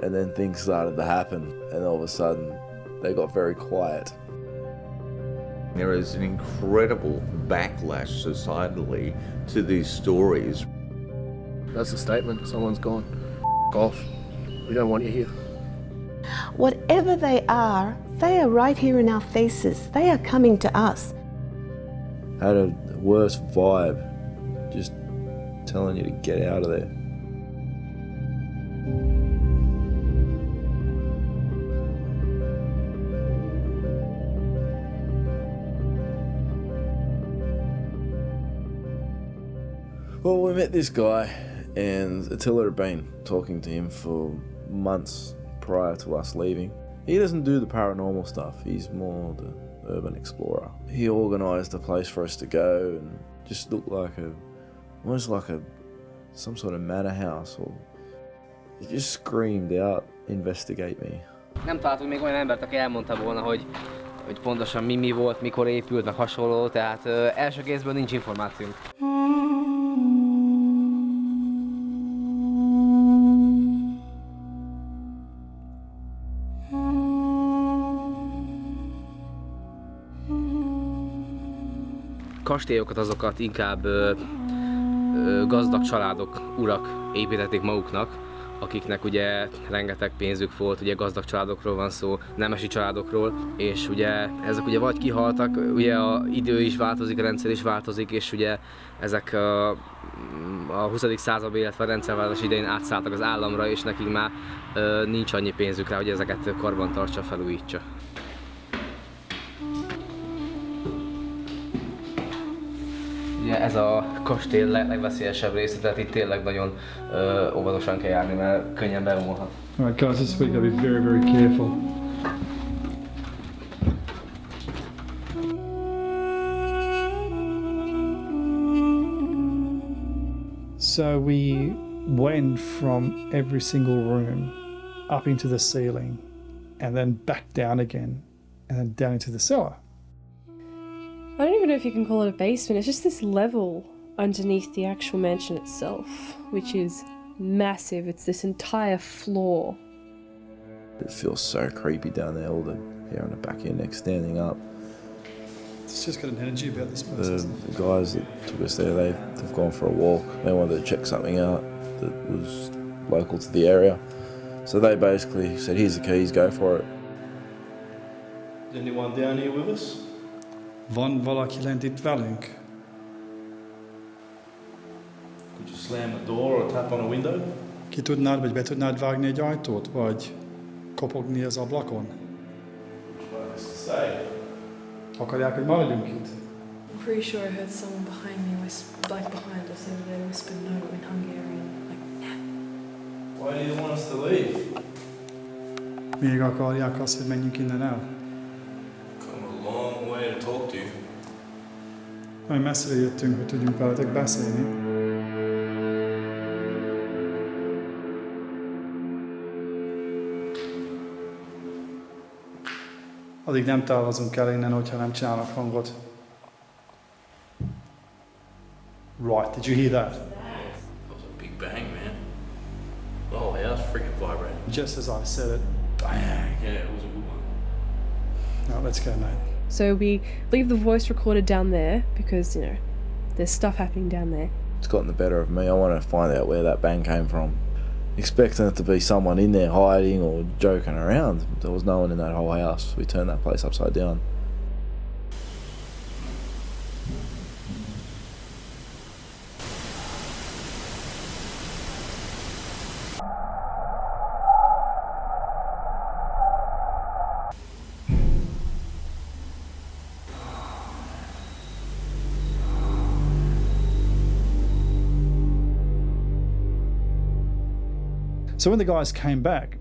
And then things started to happen, and all of a sudden they got very quiet. There is an incredible backlash societally to these stories. That's the statement. Someone's gone. Off. We don't want you here. Whatever they are right here in our faces. They are coming to us. Had a worse vibe, just telling you to get out of there. Well, we met this guy, and Attila had been talking to him for months prior to us leaving. He doesn't do the paranormal stuff, he's more the urban explorer. He organised a place for us to go, and just looked like almost like some sort of manor house, or he just screamed out, investigate me. Nem találtunk még olyan embert, aki elmondta volna, hogy pontosan mi volt, mikor épült, meg hasonló, tehát első kézből nincs információnk. Kastélyokat azokat inkább gazdag családok, urak építették maguknak, akiknek ugye rengeteg pénzük volt, ugye gazdag családokról van szó, nemesi családokról, és ugye ezek ugye vagy kihaltak, ugye a idő is változik, a rendszer is változik, és ugye ezek a 20. században, illetve a rendszerváltás idején átszálltak az államra, és nekik már nincs annyi pénzük rá, hogy ezeket karbantartsa, felújítsa. Ugye ez a kastély legveszélyesebb része, tehát itt tényleg nagyon óvatosan kell járni, mert könnyen beomolhat. Alright guys, this week I'll be very, very careful. So we went from every single room up into the ceiling and then back down again and then down into the cellar. I don't even know if you can call it a basement, it's just this level underneath the actual mansion itself, which is massive. It's this entire floor. It feels so creepy down there, all the hair on the back of your neck standing up. It's just got an energy about this place. The guys that took us there, they've gone for a walk. They wanted to check something out that was local to the area. So they basically said, here's the keys, go for it. Is anyone down here with us? Van valaki lent itt velünk? Could you slam the door or tap on a window? Ki tudnád, vagy be tudnád vágni egy ajtót, vagy kopogni az ablakon? Which one is to say? Akarják, hogy maradjunk itt? I'm pretty sure I heard someone behind me, like behind us over there, whisper no in Hungarian, like nah. Why do you want us to leave? Még akarják azt, hogy menjünk innen el? Come a long way to talk to you. Olyan messzire jöttünk, hogy tudjunk veletek beszélni. Addig nem távozunk el innen, hogyha nem csinálnak hangot. Right, did you hear that? That was a big bang, man. The whole house freaking vibrated. Just as I said it, bang. Yeah, it was a good one. No, let's go, mate. So we leave the voice recorder down there because, you know, there's stuff happening down there. It's gotten the better of me. I want to find out where that bang came from. Expecting it to be someone in there hiding or joking around. There was no one in that whole house. We turned that place upside down. So when the guys came back,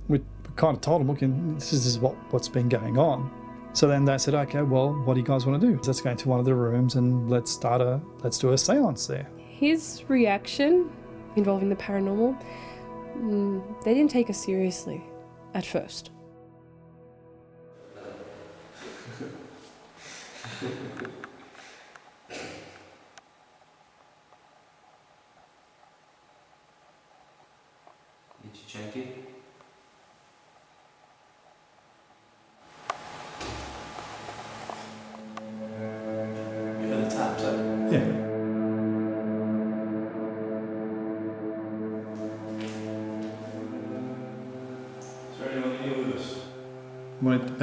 we kind of told them, look, this is what's been going on. So then they said, okay, well, what do you guys want to do? Let's go into one of the rooms and let's do a seance there. His reaction involving the paranormal, they didn't take us seriously at first. Senki?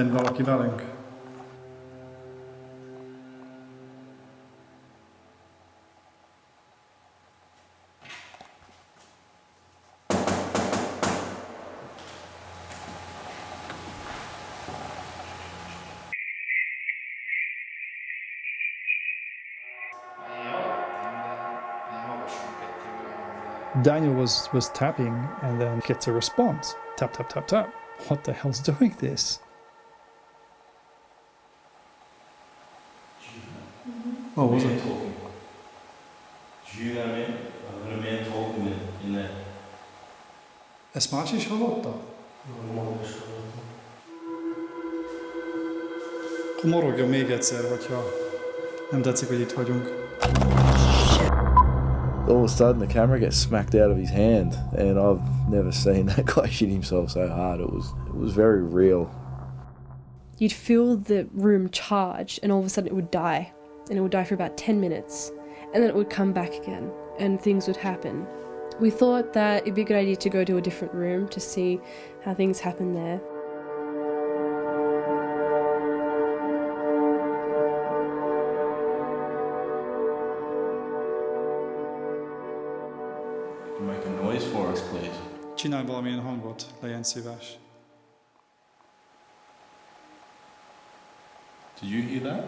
bent valaki velünk. Daniel was tapping and then gets a response. Tap, tap, tap, tap. What the hell's doing this? What was it? Talking. Do you know what I mean? I heard a man talking in there. Ezt más is hallotta? Akkor morogjon még egyszer, hogyha nem tetszik, hogy itt vagyunk. All of a sudden, the camera gets smacked out of his hand, and I've never seen that guy shit himself so hard. It was very real. You'd feel the room charge, and all of a sudden it would die. And it would die for about 10 minutes. And then it would come back again, and things would happen. We thought that it'd be a good idea to go to a different room to see how things happen there. Make a noise for us, please. Csinálj valamilyen hangot, legyen szíves. Did you hear that?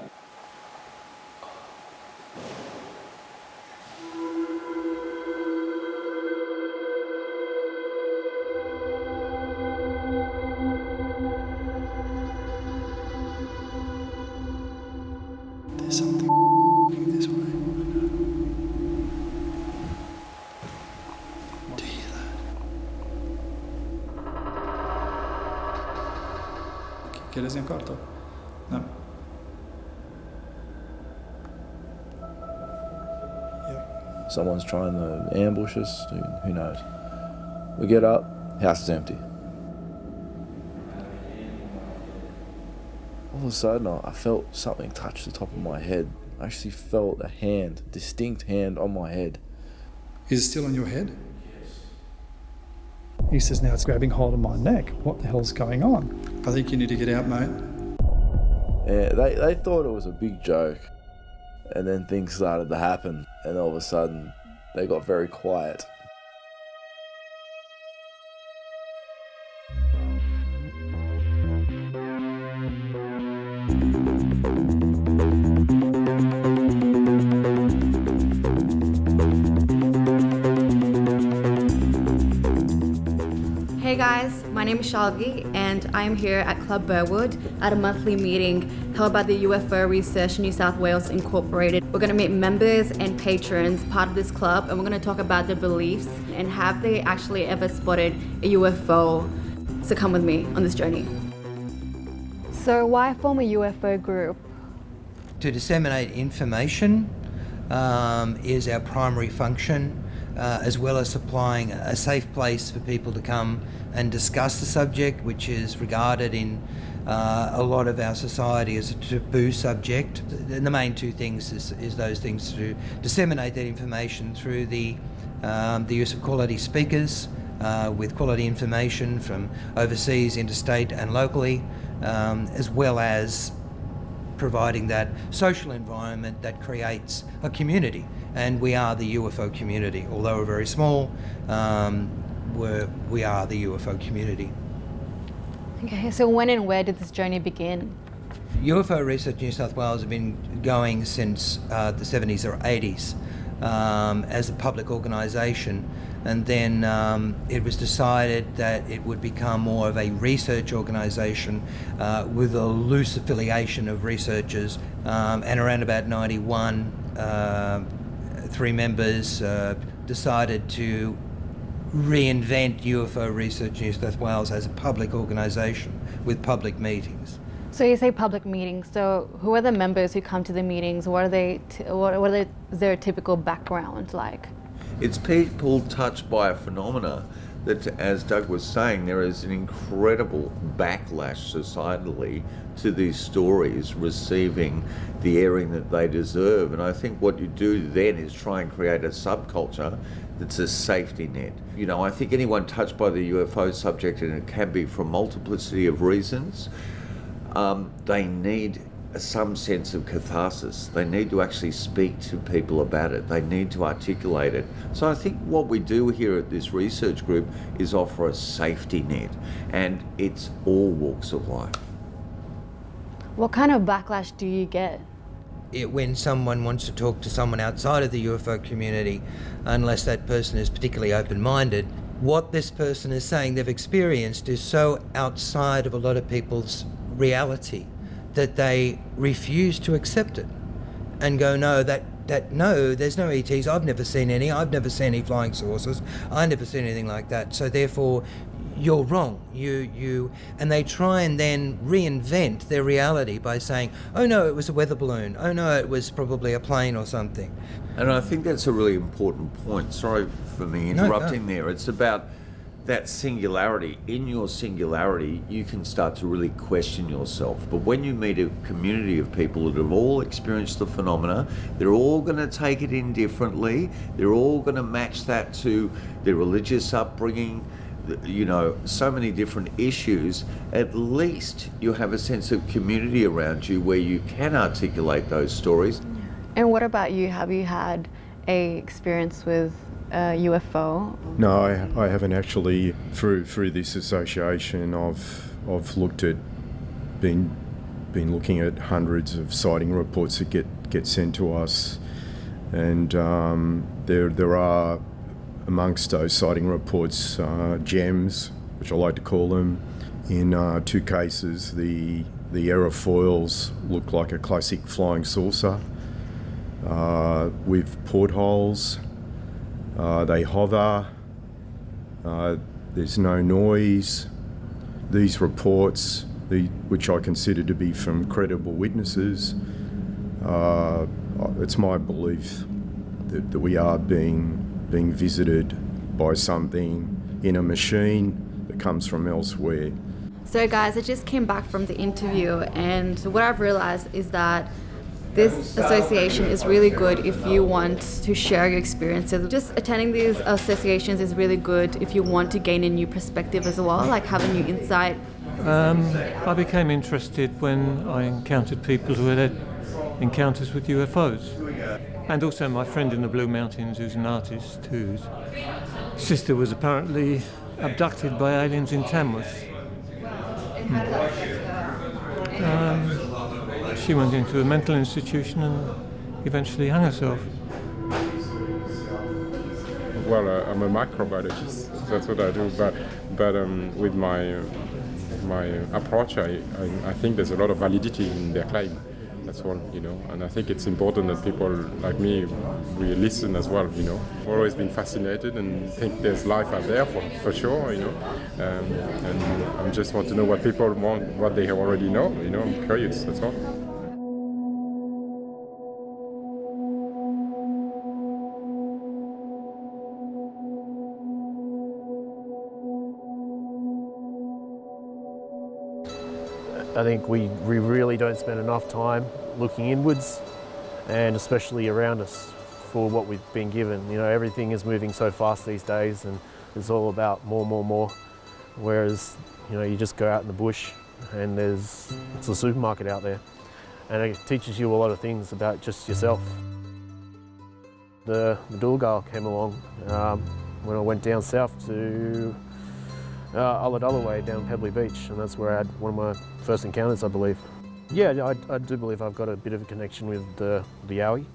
There's something this way. Do you hear that? Kérdezni akartok? Nem. Someone's trying to ambush us. Who knows? We get up, house is empty. All of a sudden, I felt something touch the top of my head. I actually felt a hand, distinct hand on my head. Is it still on your head? He says, now it's grabbing hold of my neck. What the hell's going on? I think you need to get out, mate. Yeah, they thought it was a big joke. And then things started to happen. And all of a sudden, they got very quiet. Hey guys, my name is Shalvi and I'm here at Club Burwood at a monthly meeting held by the UFO Research New South Wales Incorporated. We're going to meet members and patrons part of this club, and we're going to talk about their beliefs and have they actually ever spotted a UFO. So come with me on this journey. So why form a UFO group? To disseminate information is our primary function, as well as supplying a safe place for people to come and discuss the subject, which is regarded in a lot of our society as a taboo subject. And the main two things is those things: to disseminate that information through the use of quality speakers with quality information from overseas, interstate and locally, as well as providing that social environment that creates a community. And we are the UFO community. Although we're very small, we are the UFO community. Okay, so when and where did this journey begin? UFO Research New South Wales have been going since the 70s or 80s as a public organisation, and then it was decided that it would become more of a research organisation with a loose affiliation of researchers, and around about 91 3 members decided to reinvent UFO Research New South Wales as a public organisation with public meetings. So you say public meetings, so who are the members who come to the meetings? What are their typical background like? It's people touched by a phenomena that, as Doug was saying, there is an incredible backlash societally to these stories receiving the airing that they deserve. And I think what you do then is try and create a subculture that's a safety net. You know, I think anyone touched by the UFO subject, and it can be for a multiplicity of reasons, they need some sense of catharsis. They need to actually speak to people about it. They need to articulate it. So I think what we do here at this research group is offer a safety net, and it's all walks of life. What kind of backlash do you get? When someone wants to talk to someone outside of the UFO community, unless that person is particularly open-minded, what this person is saying they've experienced is so outside of a lot of people's reality that they refuse to accept it and go, no, no, there's no ETs, I've never seen any flying saucers, I never seen anything like that, so therefore you're wrong. And they try and then reinvent their reality by saying, oh no, it was a weather balloon, oh no, it was probably a plane or something. And I think that's a really important point. Sorry for me interrupting there. It's about that singularity. In your singularity, you can start to really question yourself. But when you meet a community of people that have all experienced the phenomena, they're all going to take it in differently. They're all going to match that to their religious upbringing, you know, so many different issues. At least you have a sense of community around you where you can articulate those stories. And what about you? Have you had a experience with UFO? No, I haven't actually. Through this association, I've looked at been looking at hundreds of sighting reports that get sent to us, and there are amongst those sighting reports gems, which I like to call them. In 2 cases, the aerofoils look like a classic flying saucer with portholes. They hover, there's no noise. These reports, which I consider to be from credible witnesses, it's my belief that we are being visited by something in a machine that comes from elsewhere. So guys, I just came back from the interview, and what I've realized is that this association is really good if you want to share your experiences. Just attending these associations is really good if you want to gain a new perspective as well, like have a new insight. I became interested when I encountered people who had encounters with UFOs. And also my friend in the Blue Mountains, who's an artist, whose sister was apparently abducted by aliens in Tamworth. She went into a mental institution and eventually hung herself. Well, I'm a microbiologist, that's what I do, but with my approach, I think there's a lot of validity in their claim. That's all, you know, and I think it's important that people like me, we listen as well, you know. I've always been fascinated and think there's life out there for sure, you know, and I just want to know what people want, what they already know, you know, I'm curious, that's all. I think we really don't spend enough time looking inwards, and especially around us for what we've been given. You know, everything is moving so fast these days, and it's all about more. Whereas, you know, you just go out in the bush and it's a supermarket out there, and it teaches you a lot of things about just yourself. The Dulgar came along when I went down south to Ulladulla way down Pebbly Beach, and that's where I had one of my first encounters, I believe. Yeah, I do believe I've got a bit of a connection with the Yowie.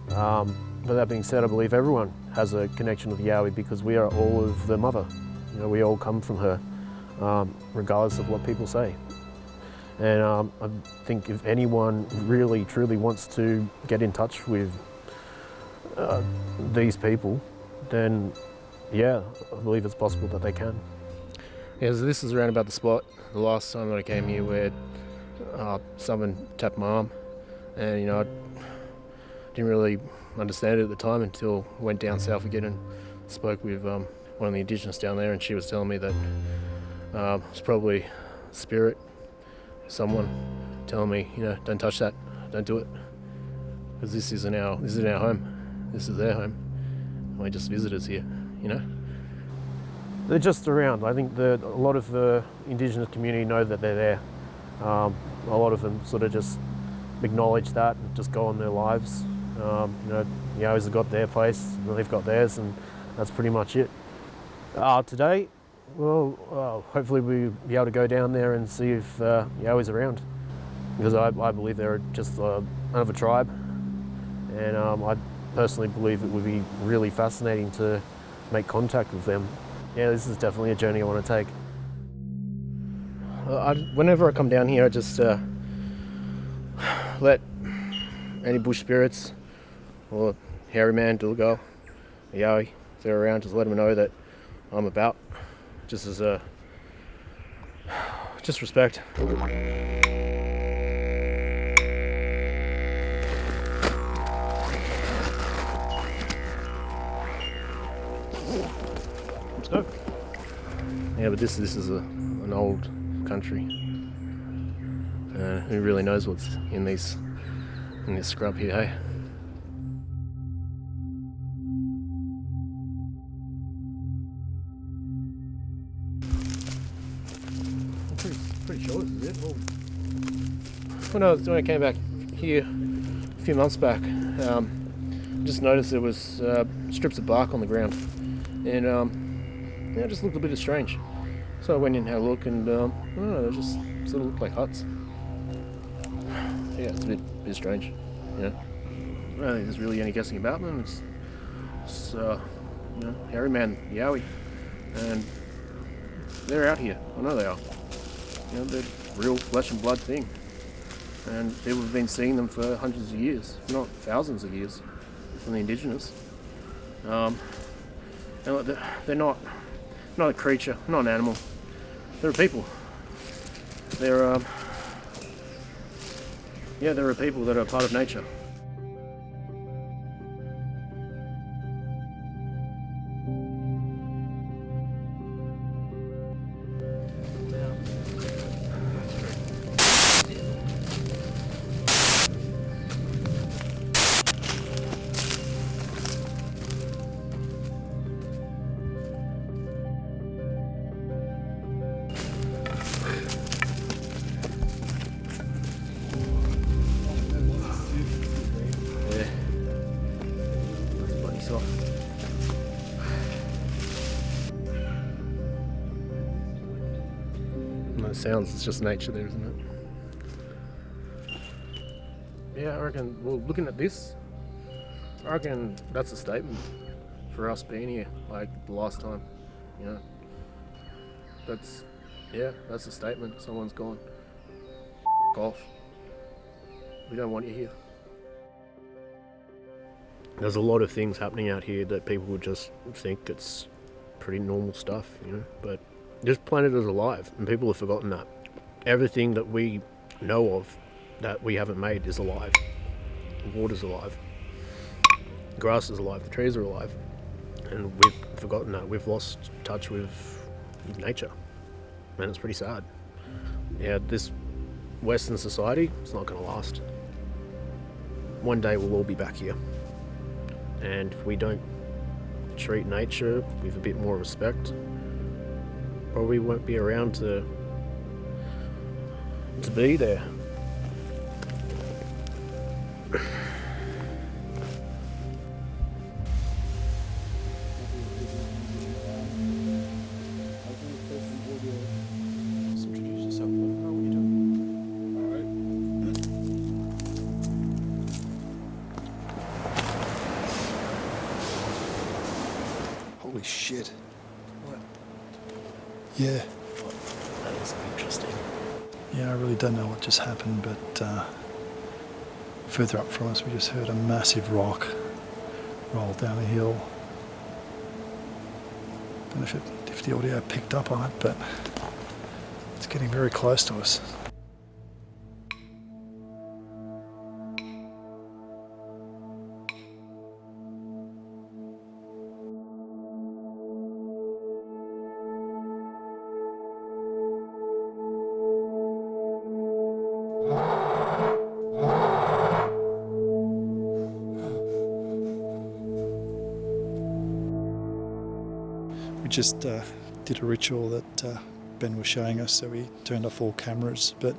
But that being said, I believe everyone has a connection with the Yowie because we are all of the mother. You know, we all come from her, regardless of what people say. And I think if anyone really, truly wants to get in touch with these people, then yeah, I believe it's possible that they can. Yeah, so this is around about the spot the last time that I came here where someone tapped my arm, and you know, I didn't really understand it at the time until I went down south again and spoke with one of the Indigenous down there, and she was telling me that it's probably spirit, someone telling me, you know, don't touch that, don't do it, because this isn't our home, this is their home. We're just visitors here, you know. They're just around. I think a lot of the Indigenous community know that they're there. a lot of them sort of just acknowledge that and just go on their lives. Yowies have got their place, and they've got theirs, and that's pretty much it. Today, well, hopefully we'll be able to go down there and see if Yowies around, because I believe they're just another tribe, and I personally believe it would be really fascinating to make contact with them. Yeah, this is definitely a journey I want to take. Whenever I come down here, I just let any bush spirits or hairy man, Dulgar, a Yowie, if they're around, just let them know that I'm about, just as a respect. So, yeah, but this is an old country. Who really knows what's in this scrub here, hey? Pretty sure this is it. Well, when I came back here a few months back, just noticed there was strips of bark on the ground, and it just looked a bit strange. So I went in and had a look, and I don't know, it just sort of looked like huts. Yeah, it's a bit strange. Yeah, I don't think there's really any guessing about them. It's hairy man, Yowie, and they're out here. I know they are. They're real flesh and blood thing, and people have been seeing them for hundreds of years, if not thousands of years, from the indigenous. And they're not a creature, not an animal. They're a people. They're a people that are part of nature. Sounds, it's just nature there, isn't it? Yeah, I reckon, well, looking at this, I reckon that's a statement for us being here, like the last time, That's a statement. Someone's gone, off. We don't want you here. There's a lot of things happening out here that people would just think it's pretty normal stuff, but this planet is alive, and people have forgotten that. Everything that we know of that we haven't made is alive. The water's alive. The grass is alive. The trees are alive. And we've forgotten that. We've lost touch with nature. And it's pretty sad. Yeah, this Western society, it's not going to last. One day we'll all be back here. And if we don't treat nature with a bit more respect, probably won't be around to be there. Holy shit. What? Yeah. That is interesting. Yeah, I really don't know what just happened, but further up from us we just heard a massive rock roll down a hill. Don't know if the audio picked up on it, but it's getting very close to us. We just did a ritual that Ben was showing us, so we turned off all cameras, but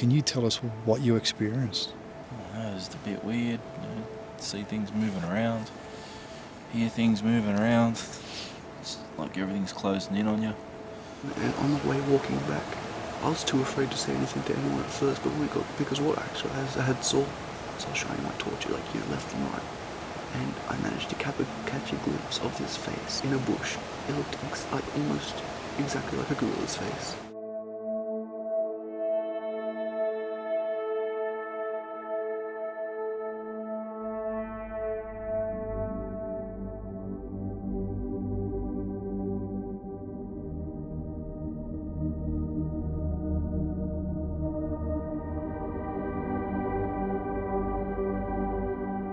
Can you tell us what you experienced? I don't know, it's a bit weird. See things moving around, hear things moving around. It's like everything's closing in on you. And on the way walking back, I was too afraid to say anything to anyone at first, but because what actually I had saw, so I was shining my torch like you left and right, and I managed to catch a glimpse of this face in a bush. It looked like almost exactly like a gorilla's face.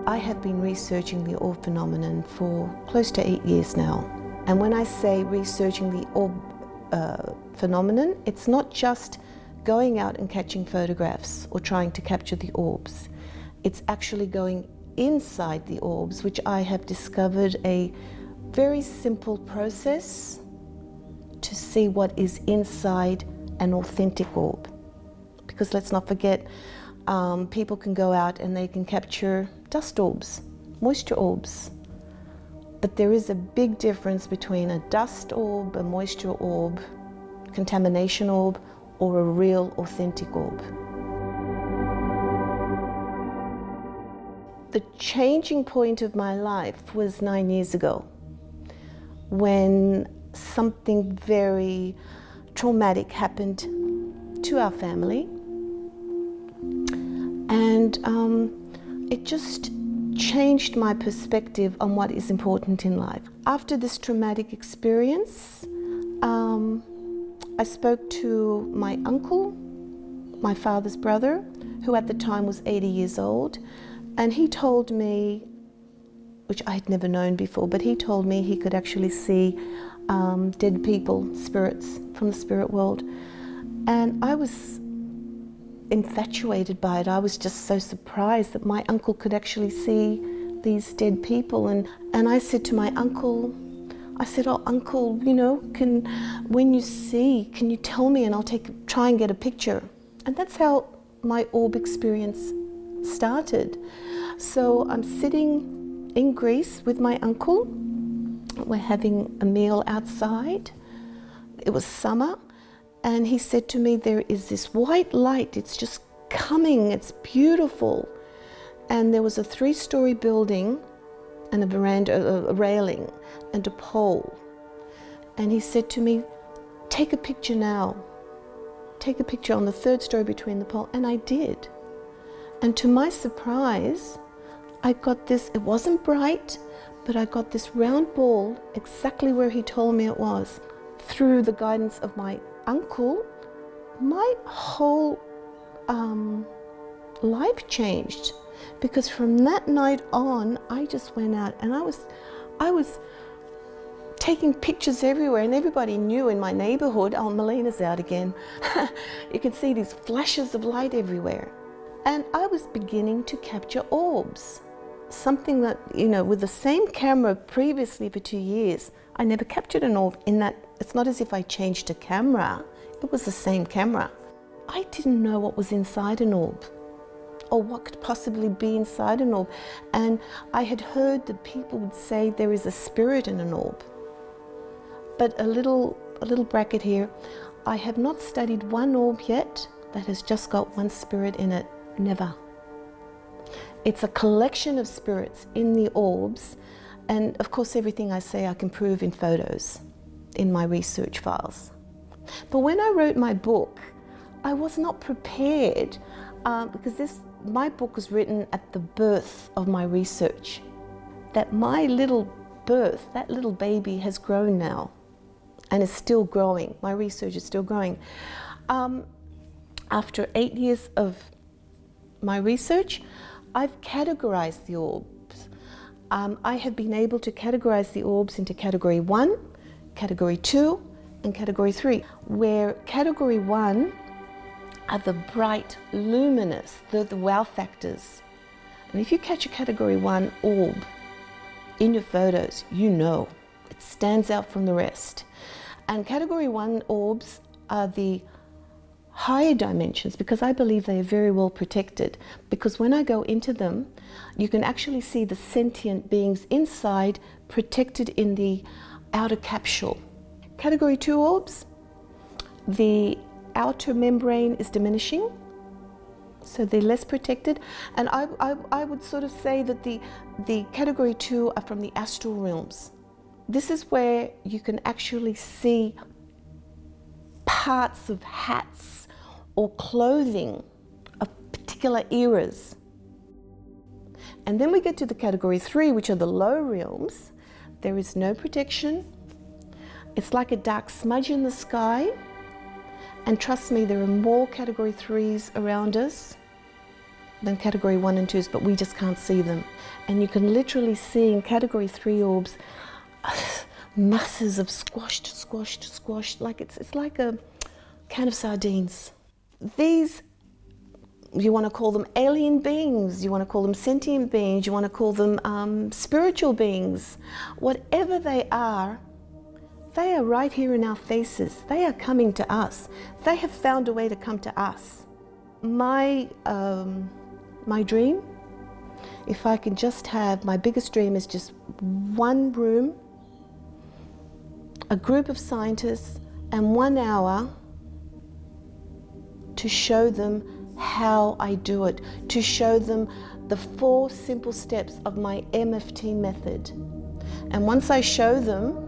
I have been researching the orb phenomenon for close to 8 years now. And when I say researching the orb phenomenon, it's not just going out and catching photographs or trying to capture the orbs. It's actually going inside the orbs, which I have discovered a very simple process to see what is inside an authentic orb. Because let's not forget, people can go out and they can capture dust orbs, moisture orbs. But there is a big difference between a dust orb, a moisture orb, contamination orb, or a real authentic orb. The changing point of my life was 9 years ago, when something very traumatic happened to our family. And it just changed my perspective on what is important in life. After this traumatic experience, I spoke to my uncle, my father's brother, who at the time was 80 years old, and he told me, which I had never known before, but he told me he could actually see dead people, spirits from the spirit world. And I was infatuated by it. I was just so surprised that my uncle could actually see these dead people. And I said to my uncle, I said, "Oh, Uncle, you know, when you see, can you tell me and I'll try and get a picture?" And that's how my orb experience started. So I'm sitting in Greece with my uncle. We're having a meal outside. It was summer. And he said to me, "There is this white light, it's just coming, it's beautiful." And there was a 3-story building and a veranda, a railing and a pole. And he said to me, "Take a picture now. Take a picture on the 3rd story between the pole." And I did. And to my surprise, I got this, it wasn't bright, but I got this round ball exactly where he told me it was. Through the guidance of my uncle, my whole life changed, because from that night on, I just went out and I was taking pictures everywhere, and everybody knew in my neighborhood, "Oh, Melina's out again." You could see these flashes of light everywhere. And I was beginning to capture orbs. Something that, you know, with the same camera previously for 2 years, I never captured an orb in that. It's not as if I changed a camera, it was the same camera. I didn't know what was inside an orb, or what could possibly be inside an orb. And I had heard that people would say there is a spirit in an orb. But a little bracket here, I have not studied one orb yet that has just got one spirit in it, never. It's a collection of spirits in the orbs, and of course everything I say I can prove in photos, in my research files. But when I wrote my book, I was not prepared, because my book was written at the birth of my research. That my little birth, that little baby has grown now and is still growing. My research is still growing. After 8 years of my research, I've categorized the orbs. I have been able to categorize the orbs into category 1, category 2, and category 3, where category 1 are the bright, luminous, the wow factors. And if you catch a category 1 orb in your photos, you know, it stands out from the rest. And category 1 orbs are the higher dimensions, because I believe they are very well protected. Because when I go into them, you can actually see the sentient beings inside, protected in the outer capsule. Category 2 orbs, the outer membrane is diminishing, so they're less protected. And I would sort of say that the category 2 are from the astral realms. This is where you can actually see parts of hats or clothing of particular eras. And then we get to the category 3, which are the low realms. There is no protection. It's like a dark smudge in the sky. And trust me, there are more category 3s around us than category 1 and 2s, but we just can't see them. And you can literally see in category 3 orbs masses of squashed, like it's like a can of sardines. These, you want to call them alien beings, you want to call them sentient beings, you want to call them spiritual beings. Whatever they are right here in our faces. They are coming to us. They have found a way to come to us. My dream, if I can just have, my biggest dream is just one room, a group of scientists, and 1 hour to show them how I do it, to show them the 4 simple steps of my MFT method. And once I show them,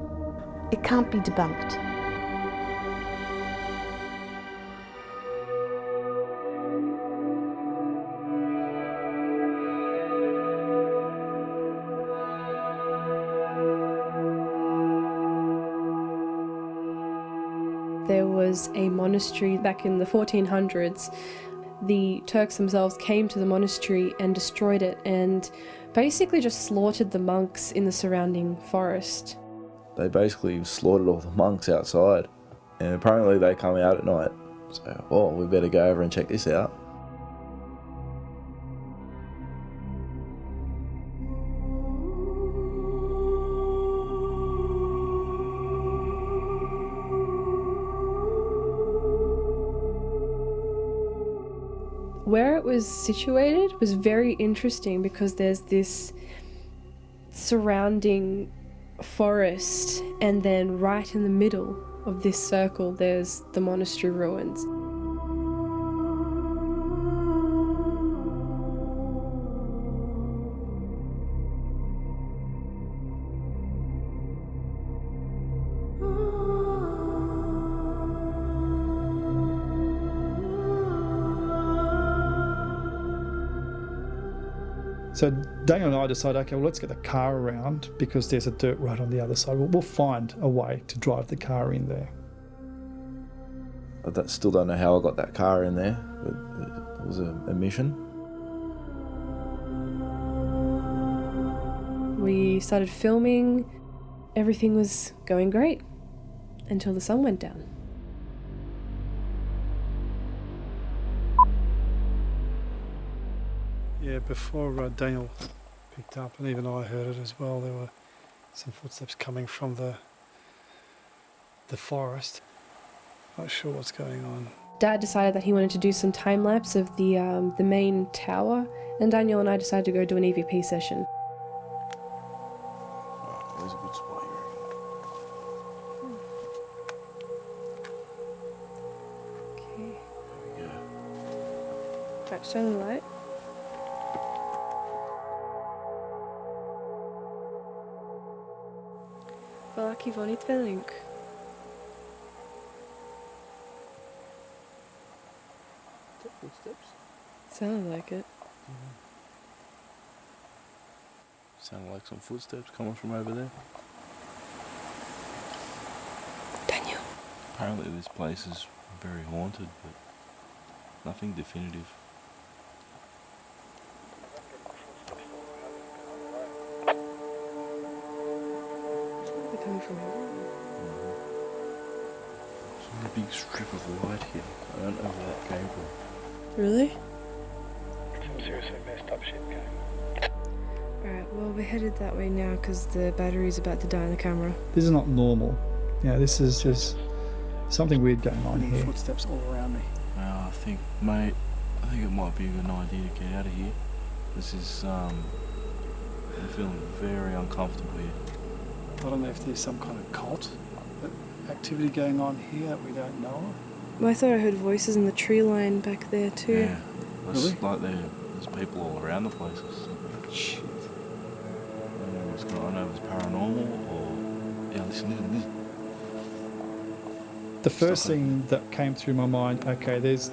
it can't be debunked. There was a monastery back in the 1400s. The Turks themselves came to the monastery and destroyed it and basically just slaughtered the monks in the surrounding forest. They basically slaughtered all the monks outside, and apparently they come out at night. So, oh, we better go over and check this out. Where it was situated was very interesting because there's this surrounding forest, and then right in the middle of this circle there's the monastery ruins. So Daniel and I decided, okay, well, let's get the car around because there's a dirt road on the other side. We'll find a way to drive the car in there. I still don't know how I got that car in there, but it was a mission. We started filming. Everything was going great until the sun went down. Yeah, before Daniel picked up, and even I heard it as well, there were some footsteps coming from the forest. Not sure what's going on. Dad decided that he wanted to do some time lapse of the main tower, and Daniel and I decided to go do an EVP session. Oh, there's a good spot here. Okay. There we go. Right, turn the light. Valaki van itt velünk? Footsteps? Sounded like it. Sounded like some footsteps coming from over there. Daniel. Apparently this place is very haunted, but nothing definitive. They're coming from here. There's a big strip of light here. I don't know where that came from. Really? Some seriously messed up shit going. Alright, well we're headed that way now because the battery's about to die in the camera. This is not normal. Yeah, this is just something weird going on here. Footsteps all around me. think, mate, I think it might be a good idea to get out of here. This is, I'm feeling very uncomfortable here. I don't know if there's some kind of cult activity going on here that we don't know of. I thought I heard voices in the tree line back there too. Yeah, it's Really? like there's people all around the place. Shit. I don't know what's going on. I don't know if it's paranormal or... Yeah, listen. The first thing that came through my mind, okay, there's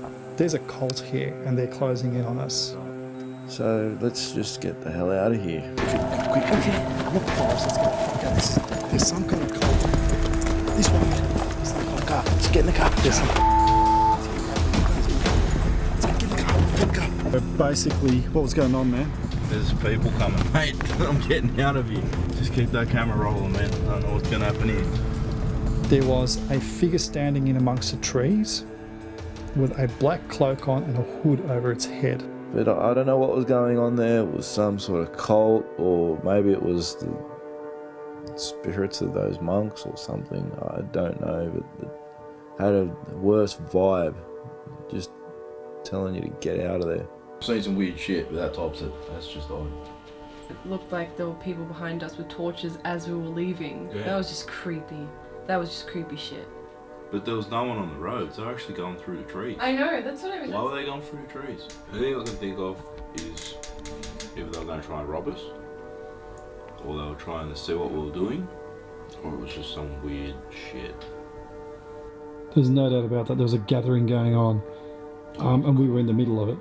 a cult here and they're closing in on us. So let's just get the hell out of here. Okay, look fast, let's get the fuck out. There's some kind of cult. This way. There's some kind of car. Let's get in the car. There's some... Get in the car. Get in the car. Basically, what was going on, man? There's people coming, mate. I'm getting out of here. Just keep that camera rolling, man. I don't know what's going to happen here. There was a figure standing in amongst the trees with a black cloak on and a hood over its head. But I don't know what was going on there. It was some sort of cult, or maybe it was the spirits of those monks or something. I don't know, but it had a worse vibe. Just telling you to get out of there. I've seen some weird shit, but that's just odd. It looked like there were people behind us with torches as we were leaving. Yeah. That was just creepy. That was just creepy shit. But there was no one on the roads. They were actually going through the trees. I know, that's what I was... Why were they going through the trees? The thing I can think of is either they were going to try and rob us, or they were trying to see what we were doing, or it was just some weird shit. There's no doubt about that. There was a gathering going on, and we were in the middle of it.